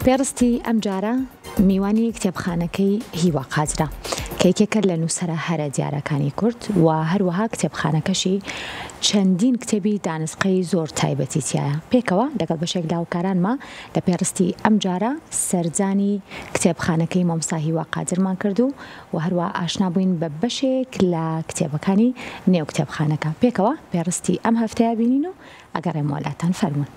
پێڕستی ئەم جارە میوانی کتێبخانەکەی هیوا قاجرە کە یەکێکە لە نووسەرە هەرە دیارەکانی کورد و هەروەها کتێبخانەکەشی چەندین کتێبی دانسقەی زۆر تایبەتی تایە. پێکەوە لەگەڵ بەشێک لە هاوکارانمە لە پێڕستی ئەم جارە سەرجانی کتێبخانەکەی مامۆستا هیوا قاجرمان کردو و هەروە ئاشنا بووین بە بەشێک لە کتێبەکانی نێو کتێبخانەکە. پێکەوە پێڕستی ئەم هەفتەیە بینین و ئەگەڕێمەوە لاتان فەرمون.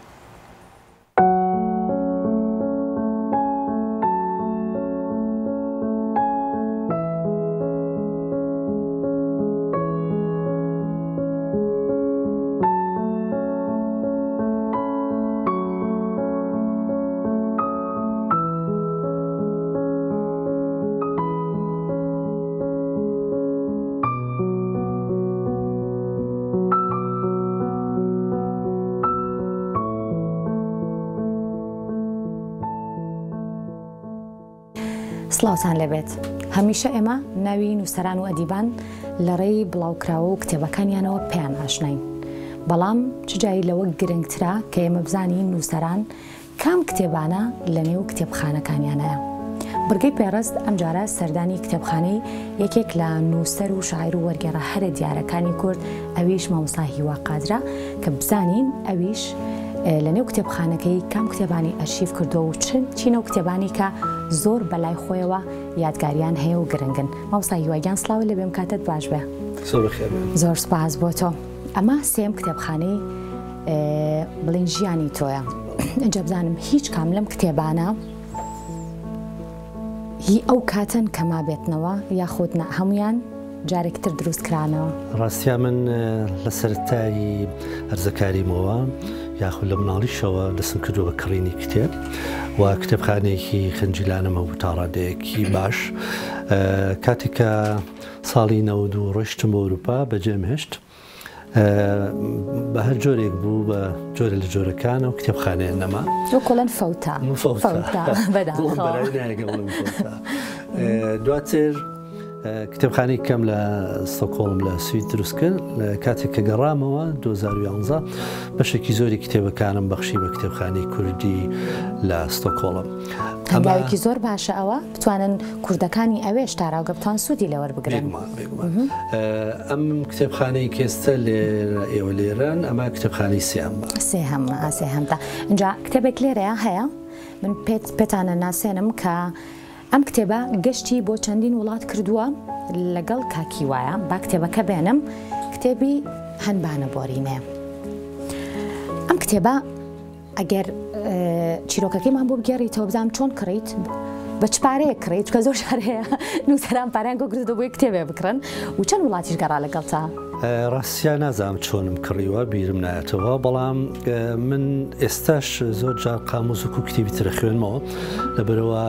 سڵاوتان لەبێت. هەمیشە ئێمە ناوی نووسەران و ئەدیبان لە ڕێی بڵاوکراوە و کتێبەکانیانەوە پێیان ئاشناین. بەڵام چجایی لەوە گرنگترا کە ئێمە بزانین نووسەران کام کتێبانە لە نێو کتێبخانەکانیانەیە. بڕگەی پێڕست ئەم جارە سەردانی کتێبخانەی یەکێک لە نووسەر و شاعیر و وەرگێڕە هەرە دیارەکانی کورد ئەویش مامۆستا هیوا قاجرە کە بزانین ئەویش لە نێو کتێبخانەکەی کام کتێبانی ئەرشیف کردو و چینە و کتێبانی کە زۆر بەلای خۆیەوە یادگاریان هەیە و گرنگن. مامۆستا هیواگیان سڵاو لە بێم کاتت باش بێ. زۆر سپاس بۆ تۆ. ئەمە سێم کتێبخانەی بڵین ژیانی تۆیە. ئەنجا بزانم هیچ کام لەم کتێبانە هی ئەو کاتەن کەما بێتنەوە یاخود هەمویان جارێکتر دروست کرانەوە؟ ڕاستیا من لە سەرەتایی هەرزەکاریمەوە یاخود لە مناڵیشەوە دەستم کردووە بە کڕینی کتێب و کتێبخانەیەکی خەنجیلانەمە بوو تا ڕادەیەکی باش. کاتێککە ساڵی 92 ڕۆیشتم بە ئەوروپا بەجێم هێشت بە هەر جۆرێک بوو بە جۆرە لە جۆرەکانە و کتێبخانەیە نەما کۆڵەن فەوتە دواتر کتێبخانەی کەم لە ستۆکۆڵم لە سوید دروست کرد. کاتێک کە گەڕامەوە 2011 بەشێکی زۆری کتێبەکانم بەخشی بە کتێبخانەی کوردی لە ستۆکۆڵم. هەنگاوێکی زۆر باشە ئەوە بتوانن کوردەکانی ئەوێش تاراوگە بتوان سوودی لەوەربگرن. ئەم کتێبخانەی کێستە ئێوە لێران ئەمە کتێبخانەی سێهەمدا. اینجا کتێبێک لێرەیە هەیە من پێتانە ناسێنم کە ئەم کتێبە گەشتی بۆ چەندین وڵات کردووە لەگەڵ کاکیوایە. با کتێبەکە بێنم کتێبی هەنبانە بۆرینێ. ئەم کتێبە ئەگەر چیرۆکەکەیمان بۆ بگێڕیتەوە بزانم چۆن کڕیت بە چ پارەیە کڕیت کە زۆر شارەیە نووسەران پاریان گۆگرتەوە بۆی کتێبێ بکڕن و چەند وڵاتیش گەڕا لەگەڵتا؟ ڕاستیا نازانم چۆنم کڕیوە بیرم نایەتەوە بەڵام من ئێستاش زۆر جار قاموز و کتێبی ترە خوێنمەوە لەبەرەوە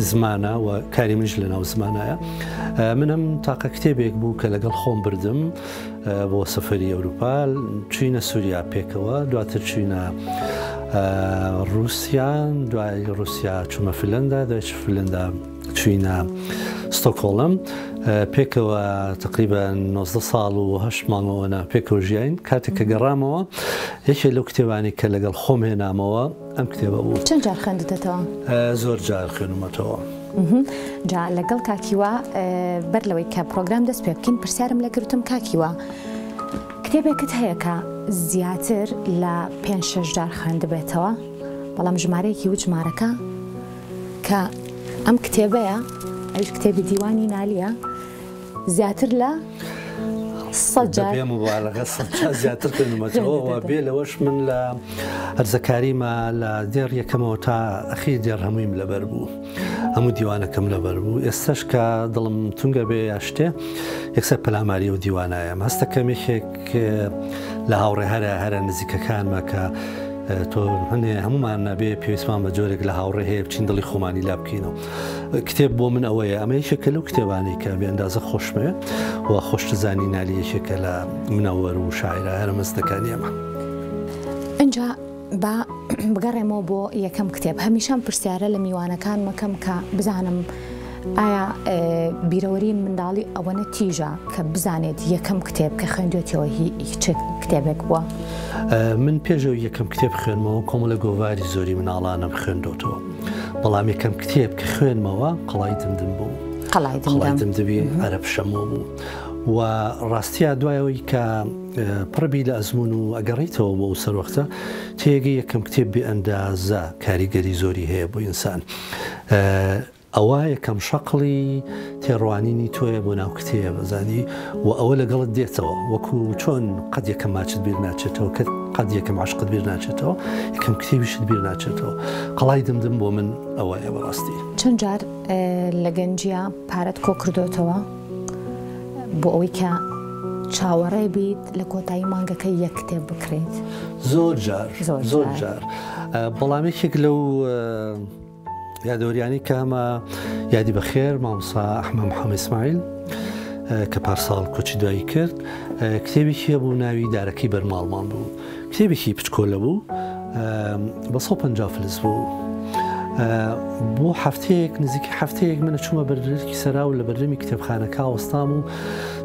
زمانە و کاری منیش لە ناو زمانایە. منم تاقە کتێبێک بوو کە لەگەڵ خۆم بردم بۆ سەفەری ئەوروپا چوینە سووریا پێکەوە دواتر چوینە رووسیان دوای رووسیا چوومە فلەندا دوای فلەندا چوینە ستۆکۆڵم پێکەوە تقریبا 19 ساڵ و 8 مانگەوەنا پێکەوە ژیاین. کاتێک کە گەڕامەوە یەکێک لەو کتێبانی کە لەگەڵ خۆم هێنامەوە ئەم کتێبە بوو. چەند جار خوێندتەوە؟ زۆر جار خوێنمەتەوە. جا لەگەڵ کاکیوە بەر لەوەی کە پرۆگرام دەست پێ بکەین پرسیارم لەگرتم کاکیوە کتێبێکت هەیە کە زیاتر لە 5-6 جار خوێندبێتەوە بەڵام ژمارەیەکی و ژمارەکە کە ئەم کتێبەیە ئەوش کتێبی دیوانی نالیە زیاتر لە 100 جار زیاتر خوێنمەتەوە بێ لەوەش من لە هەرزەکاریمە لە دێڕ یەکەمەوە تا ئەخیر دێڕ هەموویم لەبەر بوو هەموو دیوانەکەم لەبەر بوو. ئێستش کە دڵم تونگە بێ یا شتێ یەکسەر پەلاماری و دیوانایە هەستەکەم یەکێک لە هاوڕێ هەرە نزیکەکانمە کە تۆ هەنێ هەمومان نەبێ پێویستمان بە جۆرێک لە هاوڕێ هەیە بچین دڵی خۆمانی لا بکەینەوە. کتێب بۆ من ئەوەیە ئەمە یەکێکە لەو کتێبانەی کە بێئەندازە خۆشمێ و خۆشتزانی نالی یەکێکە لە منەوەر و شاعرە هەرە مەستەکانی ئەمە. ئەنجا با بگەڕێمەوە بۆ یەکەم کتێب هەمیشەم پرسیارە لە میوانەکان مەکەم کە بزانم ئایا بیرەوەری منداڵی ئەوەنە تیژە کە بزانێت یەکەم کتێب کە خوێندوێتەوە هیچ کتێبێک بووە؟ من پێشەوە یەکەم کتێب خوێنمەوە کۆمەڵە گۆڤاری زۆری مناڵانم خوێندوتەوە، بەڵام یەکەم کتێب کە خوێنمەوە قەڵای دمدم بوو، قەڵای دمدمی عەرەب شەمۆ بوو و ڕاستیە دوایەوەی کە پڕبی لە ئەزمون و ئەگەڕیتەوە بۆ ئەو سەروەختە تێگەی یەکەم کتێب بێ ئەندازە کاریگەری زۆری هەیە بۆ ئینسان. ئەوە یەکەم شەقڵی تێڕوانینی تۆیە بۆ ناو کتێبە بزانی و ئەوە لەگەڵت دێتەوە وەکو چۆن قەت یەکەم ماچت بیر ناچێتەوە کە قەت یەکەم عاشقت بیر ناچێتەوە یەکەم کتێبیشت بیر ناچێتەوە. قەڵای دمدم بۆ من ئەوەیە بەڕاستی. چەند جار لە گەنجیە پارەت کۆ کردوتەوە بۆ ئەوەی کە چاوەڕێ بیت لە کۆتایی مانگەکە یەک کتێب بکرێت؟ زۆر جار بەڵامێکێک لەو یادەوەریانی کە ئەمە یادی بەخێر مامۆستا ئەحمەد محەممەد ئیسماعیل کە پارساڵ کۆچی دوایی کرد کتێبێکی بوو ناوی دارەکەی بەرماڵمان بوو، کتێبێکی پچکۆلە بوو بە 150 فلس بوو. بۆ هەفتەیەک نزیکی هەفتەیەک منە چوومە بەردەرکی سەرا و لە بەردەمی کتێبخانەکە وەستام و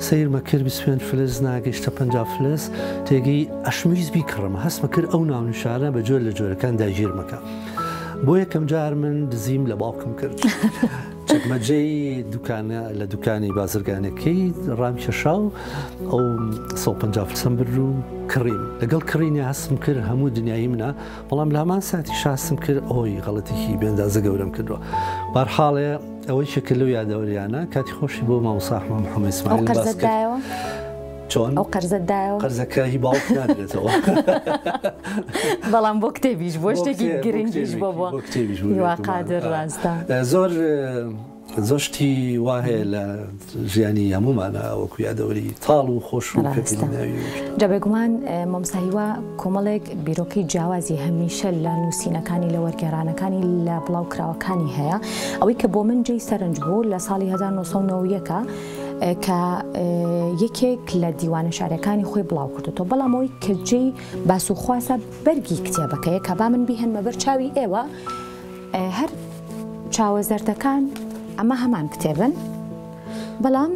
سەیرمە کرد 25 فلس ناگەیشتە 50 فلس تێگەی ئەشمیز بیکڕم هەستمە کرد ئەو ناونیشانە بە جۆر لە جۆرەکان داگیرمەکە. بۆ یەکەم جار من دزیم لە باوکم کرد چەکمەجێی لە دوکانی بازرگانەکەی ڕامکێشا و ئەو 150 فلسم بر و کڕیم لەگەڵ کڕینی هەستم کرد هەموو دنیایی منە، بەڵام لە هەمان ساتی شاستم کرد ئەوی غەڵەتێکی بێندازە گەورەم کردووە. بەرحاڵێ ئەوەی شکل لەو یادەوەریانە کاتی خۆشی بۆ مامۆستا ئەحمەد محەممەد ئیسماعیل باس کرد. چۆن ئەو قەرزەتدایەوە؟ قەرزەکە هی باوک نادرێتەوە بەڵام بۆ کتێبیش بۆ شتێکی گرنگیش بۆ کتێبیش قادر ڕاستە زۆر شتی وا هەیە لە ژیانی هەمومانە وەکو یادەوەری تاڵ و خۆش و جا بێگومان مامۆستا هیوا کۆمەڵێک بیرۆکەی جیاوازی هەمیشە لە نووسینەکانی لە وەرگێڕانەکانی لە بڵاوکراوەکانی هەیە، ئەوەی کە بۆ من جێی سەرنج بوو لە ساڵی 1990 کە یەکێک لە دیوانە شارەکانی خۆی بڵاو کردوەوە، بەڵام ئەوەی کە جێی باسوخواسە بەرگی کتێبەکەیە کە با من بیهێنمە بەر چاوی ئێوە هەر چاوەزەردەکان ئەمە هەمان کتێبن، بەڵام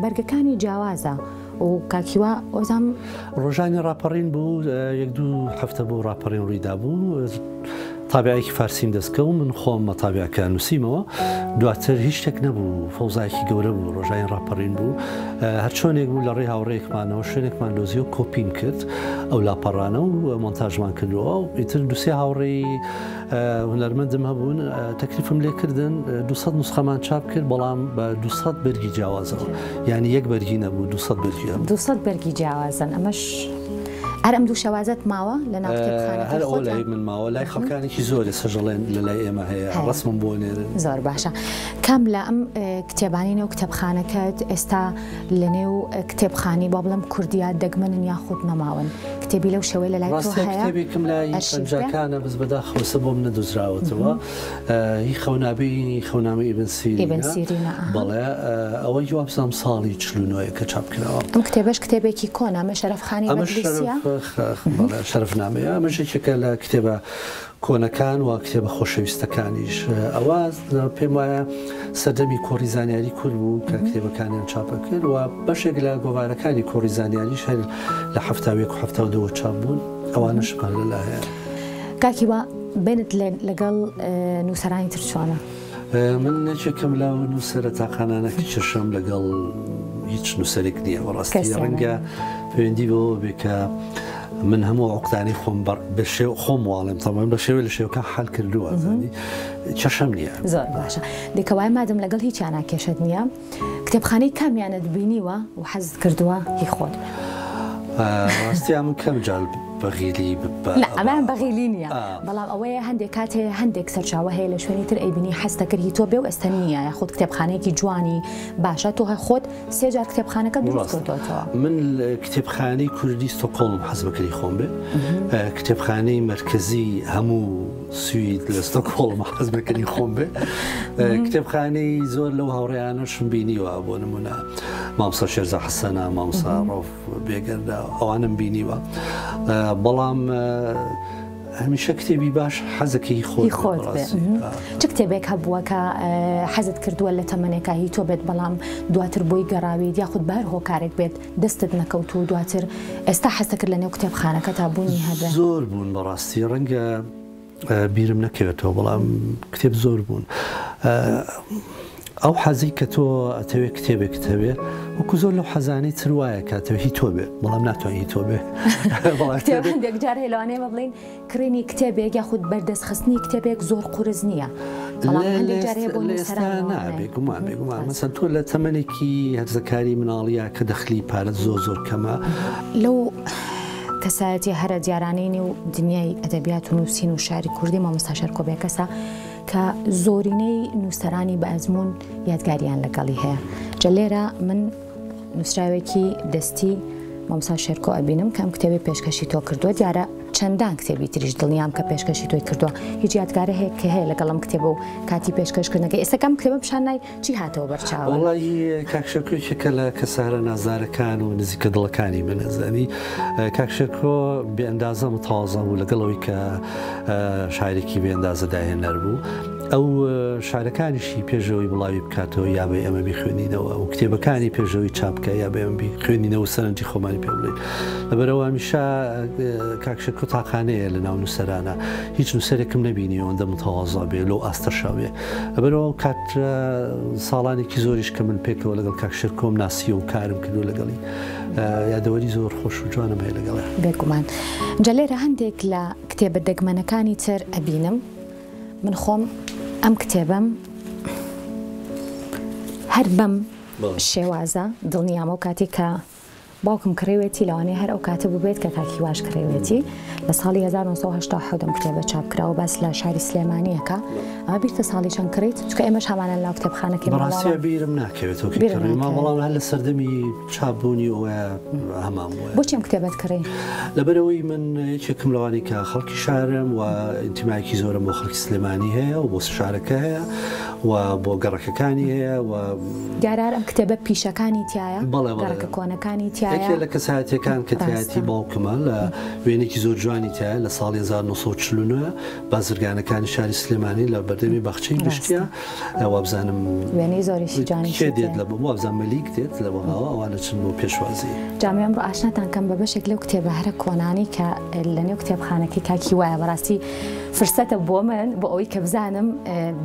بەرگەکانی جیاوازە و کاکیوا ئۆزام ڕۆژانی ڕاپەڕین بوو یەک دوو هەفتە بوو ڕاپەڕین ڕوویدا بوو تابعێکی فارسیم دەستکە و من خۆم مە تابعەکە نووسیمەوە دواتر هیچ شتێک نەبوو فەوزایکی گەورە بوو ڕۆژای ڕاپەڕین بوو هەر چۆنێک بوو لە ڕێ هاوڕێکمانەوە شوێنێکمان دۆزی و کۆپیم کرد ئەو لاپەڕانە و مۆنتاژمان کردووە و ئیتر دووسێ هاوڕێی هونەرمەندم هەبوون تەکلیفم لێکردن 200 نوسخەمان چاپ کرد بەڵام بە 200 بەرگی جیاوازەوە یعنی یەک بەرگی نەبوو 200 بەرگی هەبوو 200 بەرگی جیاوازن ئەمەش هەر ئەم دوو شەوازەت ماوە لە ناو کتێبخانەکە هەر ئەو لای من ماوە لای خەڵکانێکی زۆری سەژەڵێن لە لای ئێمە هەیە ڕسمم بۆ نێرن زۆر باشە کام لە ئەم کتێبانی نێو کتێبخانەکەت ئێستا لە نێو کتێبخانی با بڵم کوردیا دەگمەنن یاخود نەماون کتێبی لەو شەوەی لە لای تۆ هەیە کتێبێکم لای پەنجاکانە بەس بەداخەوەسە بۆم نەدۆزراوەتەوە هی خەونامەی ئیبن سیرینە بەڵێ ئەوەی جوابزانم ساڵی 49 کە چاپ کراوە ئەم کتێبەش کتێبێکی کۆنا ئەمە شەرەفخانی مەجلیسیە شەرفنامەیە ئەمەشێکێکە لە کتێبە کۆنەکان و کتێبە خۆشەویستەکانیش ئەوە پێم وایە سەردەمی کۆڕی زانیاری کورد بوو کە کتێبەکانیان چاپە کرد و بەشێک لە گۆڤارەکانی کۆڕی زانیاریش هەر لە 1970 چاپ بوون ئەوانشمان لەلا هەیە. کاکیوە بێنت لەگەڵ نووسەرانی تر چۆنە؟ من نەچێکم لە نووسەرە تاقانانەکە چشەم لەگەڵ هیچ نووسەرێک نییە وەڕاستی ڕەنگە پەیوەندی بەوە بێ کە من هەموو عقدانی خۆم خۆم واڵێم تەمان بە شێوە لە شێوەکە حەل کردووە زانی چەشەم نییە. زۆر باشە دێکەوای مادەم لەگەڵ هیچ ناکێشت نییە کتێبخانەی کامیانت بینیوە و حەزت کردووە هی خۆت ڕاستیا من کەم جال بەغیلی ئەمان بەغیلی نییە بەڵام ئەوەیە هەندێک کاتێ هەندێک سەرچاوە هەیە لە شوێنی تر ئەیبینی حەستە کردی تۆ بێ و ئێستا نییە خۆت کتێبخانەیەکی جوانی باشە تۆ خۆت سێجار کتێبخانەکە دروست کردوتەوە. من کتێبخانەی کوردی ستۆکۆڵم حەز بەکەی خۆم بێ کتێبخانەی مرکزی هەموو سوید لە ستۆکۆڵم حەز بەکەی خۆم بێ کتێبخانەی زۆر لەو هاوڕێیانەشم بینیوە بۆ نمونە مامۆستا شێرزا حەسەنە مامۆستا ڕۆف بێگەردە ئەوانم بینیوە بەڵام هەمیشە کتێبی باش حەزەکەی خۆت چ کتێبێک هەبووە کە حەزت کردووە لە تەمەنێکە هی تۆ بێت بەڵام دواتر بۆی گەڕاویت یاخود بەر هۆکارێک بێت دەستت نەکەوت و دواتر ئێستا حەزت کرد لە نێو کتێبخانەکە تا بوونی هەبێت؟ زۆر بوون بەڕاستی ڕەنگە بیرم نەکەوێتەوە بەڵام کتێب زۆر بوون. ئەو حەزی کە تۆ ئەتەوێت کتێبێک هەبێ وەکو زۆر لەو حەزانەی تر وایە کاتەوە هی تۆ بێ بەڵام ناتوانانی هی تۆ بێ. هەندێک جار هێلوانەیە بە بڵین کڕینی کتێبێک یاخود بەردەستخستنی کتێبێک زۆر قورس نییە. نابێ گومان بێگومان مەسەن تۆ لە تەمەنێکی هەرزەکاری مناڵیە کە دەخلی پارەت زۆر کەمە. لەو کەسایەتی هەرە دیارانەی و دنیای ئەدەبیات و نووسین و شاری کوردی مامۆستا شەرکۆ کەسە کە زۆرینەی نووسەرانی بە ئەزمون یادگاریان لەگەڵی هەیە. جە لێرە من نووسراوێکی دەستی مامۆستا شەرکۆ ئەبینم کەم کتێبی پێشکەشی تۆ کردووە دیارە چەندان کتێبی تریش دڵنیام کە پێشکەشی تۆی کردووە هیچ یادگارە هەیە کە هەیە لەگەڵم کتێبە و کاتی پێشکەشکردنەکە ئێستاکەم کتێبە پیشانای چی هاتەوە بەرچاوە؟ وەڵی کاکشەکۆیەکە لە کەسارە نازارەکان و نزیکە دڵەکانی منەزانی کاکشەکۆ بێئەندازە متەواضع بوو لەگەڵەوەی کە شاعرێکی بێئەندازە داهێنەر بوو. ئەو شارەکانیشی پێشەوەی بڵاوی بکاتەوە یا بە ئەمە بیخوێنینەوە و کتێبەکانی پێشەوەی چاپکە یا بە ئەمە خوێنینەوە سەرنجی خۆمانی پێ بڵێن. لەبەرەوە هەمیشە کاکشەکۆ تاقانەیە لە ناو نووسەرانە هیچ نووسەرێکم نەبینی ئەوەندە متەواضع بێ لەو ئاستەشاوێ. لەبەرەوە کات ساڵانێکی زۆریش کە من پێکەوە لەگەڵ کاکشەکۆم ناسیە و کارم کردو لەگەڵی یادەوەری زۆر خۆش و جوانم هەیە لەگەڵە. بێگومان جا لێرە هەندێک لە کتێبە دەگمەنەکانی تر ئەبینم من خۆم ئەم کتێبم هەر بەم شێوازە دڵنیامە و کاتی کە باوکم کڕێوێتی لەوانەیە هەر ئەو کاتە بووبێت کە کاکی واش کڕێوێتی لە ساڵی 1970 کتێبە چاپکراوە باس لە شاری سلێمانیەکە ئەمە بیرتە ساڵی چەند کڕیت چکە ئێمەش هەمانە لەناو کتێبخانەکەی بەڕاستی بیرم ناکەوێتەوە بەڵام هەر لە سەردەمی چاپبوونی ئەوە هەمان بووە. بۆچی ئەم کتێبەت کڕی؟ لەبەرەوەی من یەکێکم لەوانی کە خەڵکی شارم و ئینتیمایەکی زۆرم بۆ خەڵکی سلێمانی هەیە و بۆ شارەکە هەیە و بۆ گەڕەکەکانی هەیە و دیارار ئەم کتێبە پیشەکانی تایە گەڕەکە کۆنەکانی تایە لە کەسایەتەکان کە تایەتی باوکمە لە وێنێکی زۆر جوانی تایە لە ساڵی 1940 بازرگانەکانی شاری سلێمانی لە بەردەمی باخچەی گشتیە وابزانم وێنەی زۆریشی جوانی دێت لە بۆ وابزان مەلیک دێت لە بەڵاوە ئەوانە چن بۆ پێشوازی. جامیان بۆ ئاشناتان کەم بە بەشێک لەو کتێبە هەرە کۆنانی کە لە نێو کتێبخانەکەی کاکی وایە بەڕاستی فرسەتە بۆ من بۆ ئەوەی کە بزانم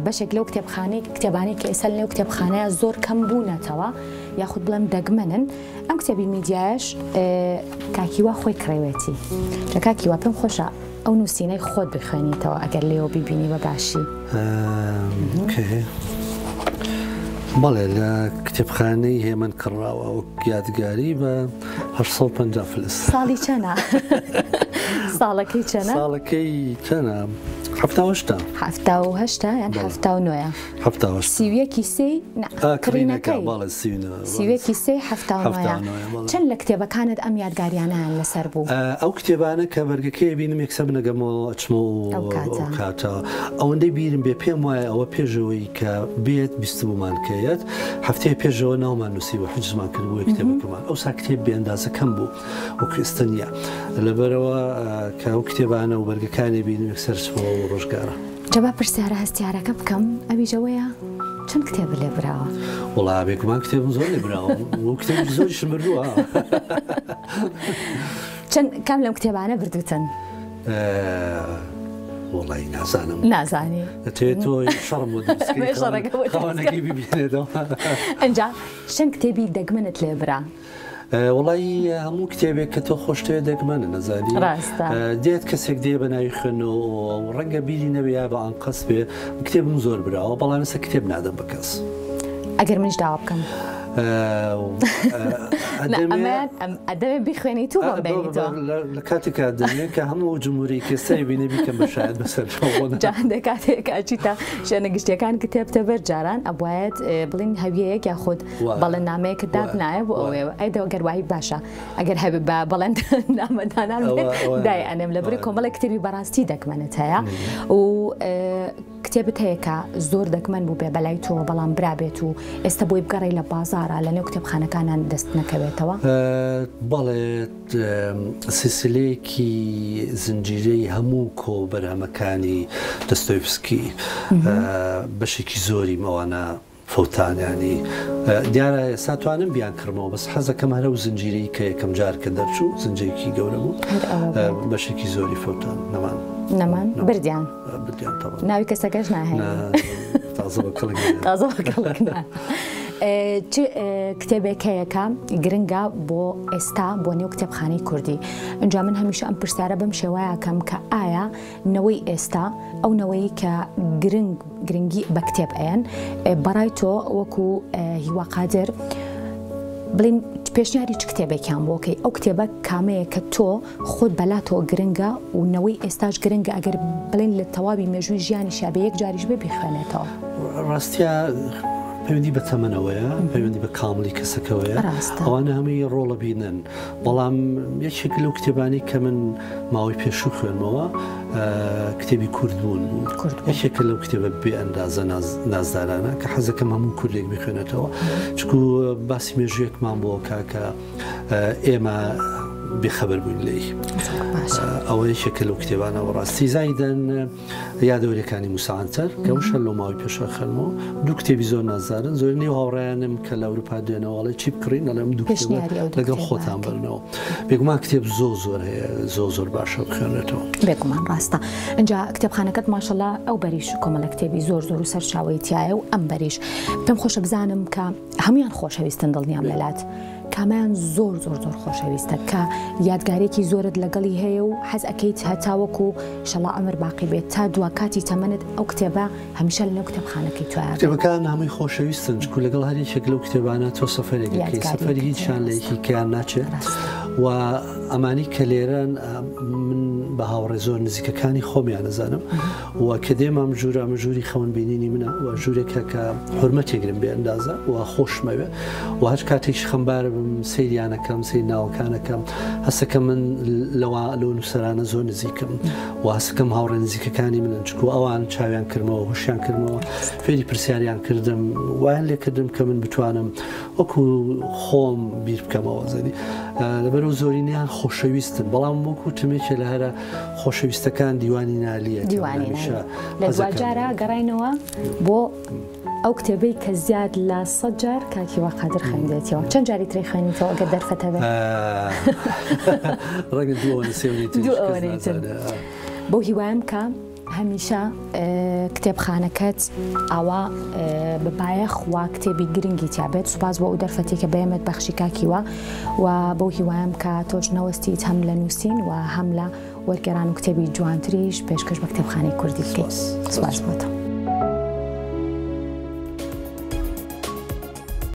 بەشێک لەو کتێبانی کە ئێستا لە نێو کتێبخانەیە زۆر کەم بوونەتەوە یاخود بڵێم دەگمەنن ئەم کتێبی میدیایش کاکیوا خۆی کڕێوێتی جا کاکیوا پێم خۆشە ئەو نووسینەی خۆت بخوێنیتەوە ئەگەر لێەوە بیبینی بە باشی. بەڵێ لە کتێبخانەی هێمن کڕاوە وەک یادگاری بە 850 فلس. ساڵی چەنە؟ ساڵەکەی چەنە؟ ساڵەکەی چەنە؟ 1970 یان 79 سیویەکی سێ کڕینەکەی سیویەکی سێ 79 چەند لە کتێبەکانت ئەم یادگاریانیان لەسەر بوو؟ ئەو کتێبانە کە بەرگەکەی بینم یەکسە بنەگەمەوە ئەچمە کاتە ئەوەندەی بیرم بێ پێم وایە ئەوە پێشەوەی کە بێت بیستبوومانکەیەت هەفتەیە پێشەوە ناومان نووسی و حجزمان کردبووە کتێبەکەمان ئەوسا کتێب بێئەندازە کەم بوو و کوێستە لەبەرەوە کە ئەو کتێبانە و بەرگەکانی بینم یەکسەر ڕۆژگارە. جەبا پرسیارە هەستیارەکە بکەم ئەویژەوەیە چەند کتێب لێ براوە؟ وڵا بێگومان کتێبم زۆر لێ براوە و کتێبی زۆریشم بردووە. چەند کام لەم کتێبانە بردوتن؟ وڵی نازانم نازانی تۆ شەڕم بۆ دەستکەوانەکەی ببینێتەوە. ئەنجا چەند کتێبی دەگمەنت لێ برا؟ وڵی هەموو کتێبێک کە تۆ خۆشتوێ دەگمەنە نەزانی دێت کەسێک دێ بە ناوی خوێنەوە ڕەنگە بیری نەبێ یا بە ئان قەس بێ کتێبم زۆر براوە بەڵام ئێستا کتێب نادەم بە کەس. ئەگەر منیش داوا بکەم ئەدەمێ بخوێنی تو بۆ بێنیتەوە لە کاتێکا دەمێت کە هەموو جمهوری کەسەی بینێ بیکەم بە شاید بەسەر جاندە کاتێک ئاچیتا شوێنە گشتیەکان کتێبتە بەر جاران ئەبوایەت بڵین هەویەیەک یاخود بەڵێن نامەیەکە داد نایە بۆ ئەوێەوە ئەیدەوە گەروایی باشە ئەگەر هەبێ بە بەڵێن نامەدانان دای ئەنێم لە بری کۆمەڵی کتێبی بەڕاستی دەکمەنێت هەیە و کتێبت هەیە کە زۆر دەگمەن بوو بێ بەلای تۆ بەڵام برابێت و ئێستا بۆی بگەڕی لە بازارە لە نێو کتێبخانەکانان دەست نەکەوێتەوە؟ بەڵێ سلسلەیەکی زنجیرەی هەموو کۆبەرهەمەکانی دۆستۆیڤسکی بەشێکی زۆری مەوانە فەوتانیانی دیارە ئێستا توانم بیان کردمەوە بەس حەزەکەم هەرە و زنجیرەی کە یەکەم جار کە دەرچوو زنجێکی گەورە بوو بەشێکی زۆری فەوتان نەمان بردیان ناوی کەسەکەش ناهێن تازە بەکەڵک کتێبێک هەیەکە گرنگە بۆ ئێستا بۆ نێو کتێبخانەی کوردی ئەنجا من هەمیشە ئەم پرسیارە بەم شێوەیەکەم کە ئایا نەوەی ئێستا ئەو نەوەی کە گرنگی بە کتێب ئەیەن بەڕای تۆ وەکو هیوا قادر بڵین پێشنیاری چ کتێبێکیان بۆکەی ئەو کتێبە کامەیە کە تۆ خۆت بەلاتەوە گرنگە و نەوەی ئێستاش گرنگە ئەگەر بڵین لە تەواوی مێژووی ژیانی شابێ یەک جاریش بێ بخوێنێتەوە ڕاستیە پەیوەندی بە تەمەنەوەیە پەیوەندی بە کاملی کەسەکەوەیە ئەوانە هەمووی ڕۆڵە بینن بەڵام یەکێک لەو کتێبانی کە من ماوەی پێشوو خوێنمەوە کتێبی کوردبوون بوو یەکێکە لەو کتێبە بێ ئەندازە نازدارانە کە حەزەکەم هەموو کوردێک بخوێنێتەوە چکو باسی مێژوویەکمان بۆ کاکە ئێمە بێخەبەر بووین لێی ئەوە یەکێکە لەو کتێبانەوە ڕاستی زایدەن یادەوەریەکانی موساعەنتەر کە وشە لەو ماوەی پێشوە خوێنمەوە دوو کتێبی زۆر نازدارن زۆر نێو هاوڕێیانم کە لە ئەوروپا دوێنەوەڵی چی بکڕین لەم دوو لەگەڵ خۆتان بەرنەوە بێگومان کتێب زۆر هەیە زۆر باشە بخوێنێتەوە بێگومان ڕاستە ئەنجا کتێبخانەکەت ماشەڵڵا ئەو بەریش کۆمەڵە کتێبی زۆر و سەرچاوەیەتیایە و ئەم بەریش پێم خۆشە بزانم کە هەمویان خۆشەویستن دڵنیام لەلات کامیان زۆر خۆشەویستە کە یادگارێکی زۆرت لەگەڵی هەیە و حەز ئەەکەیت هەتاوەکو شەڵا ئەمر باقی بێت تا دوا کاتی تەمەنت ئەو کتێبە هەمیشە لەنێو کتێبخانەکەی توایە کتێبەکان هەمووی خۆشەویستن چکو لەگەڵ هەرێکێک لەو کتێبانە تۆ سەفەرێکی سەفەری هیچیان لە یەکیان ناچێت و ئەمانی کە لێرەن من بە هاوڕێ زۆر نزیکەکانی خۆمیان نەزانم و کە دێمام ژووری خەون بینینی منە و ژوورێکە کە حرمەتێکگرم بێ ئەندازە و خۆشمەوێ و هەر کاتێکی خەمبارە بم سەیریانەکەم سەیر ناوەکانەکەم هەستەکە من لەو نووسەرانە زۆر نزیکم و هەستەکەم هاوڕێ نزیکەکانی منن چکو ئەوان چاویان کردمەوە هوشیان کردمەوە فێری پرسیاریان کردم وایان لێ کردم کە من بتوانم وەکو خۆم بیر بکەمەوە زەری لەبەرەوە زۆرینیان خۆشەویستن بەڵام وەکو تمێکە لە هەرە خۆشەویستەکان دیوانی نالیە لە دوجارە گەڕینەوە بۆ ئەو کتێبەی کە زیاد لە 100 جار کاکی وا قادر خوێندێتەوە چەند جاری تری خوێنیتەوە ئەگەر دەرفەتە بێت ڕەنگە بۆ هیوایم کە هەمیشە کتێبخانەکەت ئەوە بەبایەخ وا کتێبی گرنگی تیابێت سوپاس بۆ ئەو دەرفەتێکە بەیەمێت بەخشی کاکیوە و بۆ هیوایم کە تۆش نەوەستیت هەم لە نووسین و هەم لە وەرگێڕان و کتێبی جوانتریش پێشکەش بە کتێبخانەی کوردی بکەیت سوپاس بۆتە